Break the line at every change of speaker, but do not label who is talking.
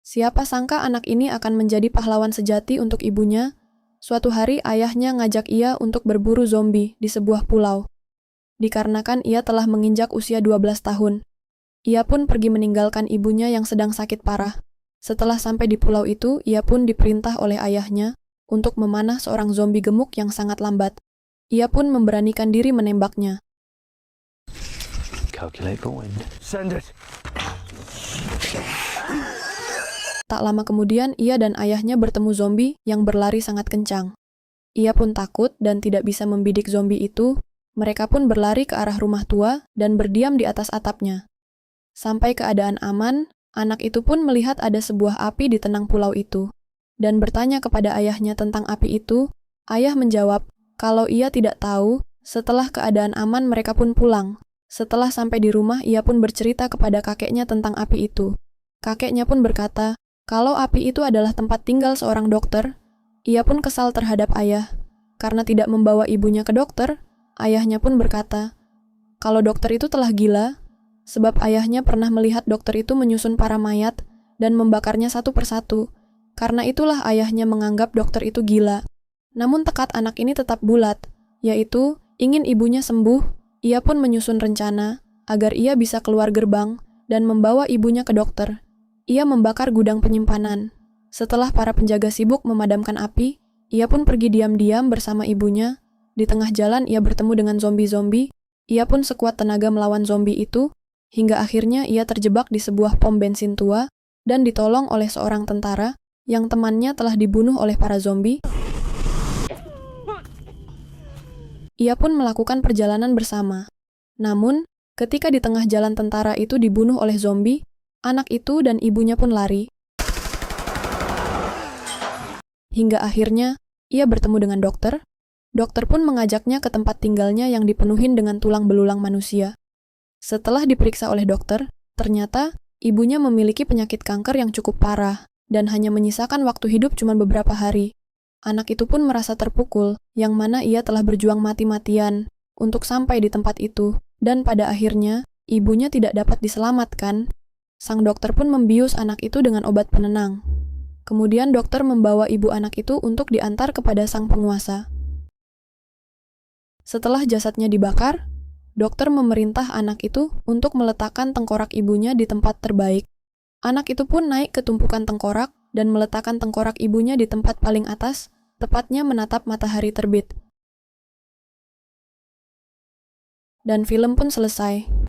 Siapa sangka anak ini akan menjadi pahlawan sejati untuk ibunya. Suatu hari ayahnya ngajak ia untuk berburu zombie di sebuah pulau. Dikarenakan ia telah menginjak usia 12 tahun. Ia pun pergi meninggalkan ibunya yang sedang sakit parah. Setelah sampai di pulau itu, ia pun diperintah oleh ayahnya untuk memanah seorang zombie gemuk yang sangat lambat. Ia pun memberanikan diri menembaknya.
Calculate for wind. Send it.
Tak lama kemudian, ia dan ayahnya bertemu zombie yang berlari sangat kencang. Ia pun takut dan tidak bisa membidik zombie itu. Mereka pun berlari ke arah rumah tua dan berdiam di atas atapnya. Sampai keadaan aman, anak itu pun melihat ada sebuah api di tenang pulau itu, dan bertanya kepada ayahnya tentang api itu. Ayah menjawab kalau ia tidak tahu. Setelah keadaan aman, mereka pun pulang. Setelah sampai di rumah, ia pun bercerita kepada kakeknya tentang api itu. Kakeknya pun berkata, kalau api itu adalah tempat tinggal seorang dokter. Ia pun kesal terhadap ayah, karena tidak membawa ibunya ke dokter. Ayahnya pun berkata, kalau dokter itu telah gila, sebab ayahnya pernah melihat dokter itu menyusun para mayat dan membakarnya satu persatu. Karena itulah ayahnya menganggap dokter itu gila. Namun tekad anak ini tetap bulat, yaitu ingin ibunya sembuh. Ia pun menyusun rencana agar ia bisa keluar gerbang dan membawa ibunya ke dokter. Ia membakar gudang penyimpanan. Setelah para penjaga sibuk memadamkan api, ia pun pergi diam-diam bersama ibunya. Di tengah jalan ia bertemu dengan zombie-zombie. Ia pun sekuat tenaga melawan zombie itu, hingga akhirnya ia terjebak di sebuah pom bensin tua dan ditolong oleh seorang tentara yang temannya telah dibunuh oleh para zombie. Ia pun melakukan perjalanan bersama. Namun, ketika di tengah jalan tentara itu dibunuh oleh zombie, anak itu dan ibunya pun lari. Hingga akhirnya, ia bertemu dengan dokter. Dokter pun mengajaknya ke tempat tinggalnya yang dipenuhi dengan tulang belulang manusia. Setelah diperiksa oleh dokter, ternyata ibunya memiliki penyakit kanker yang cukup parah dan hanya menyisakan waktu hidup cuma beberapa hari. Anak itu pun merasa terpukul, yang mana ia telah berjuang mati-matian untuk sampai di tempat itu, dan pada akhirnya, ibunya tidak dapat diselamatkan. Sang dokter pun membius anak itu dengan obat penenang. Kemudian dokter membawa ibu anak itu untuk diantar kepada sang penguasa. Setelah jasadnya dibakar, dokter memerintah anak itu untuk meletakkan tengkorak ibunya di tempat terbaik. Anak itu pun naik ke tumpukan tengkorak dan meletakkan tengkorak ibunya di tempat paling atas, tepatnya menatap matahari terbit. Dan film pun selesai.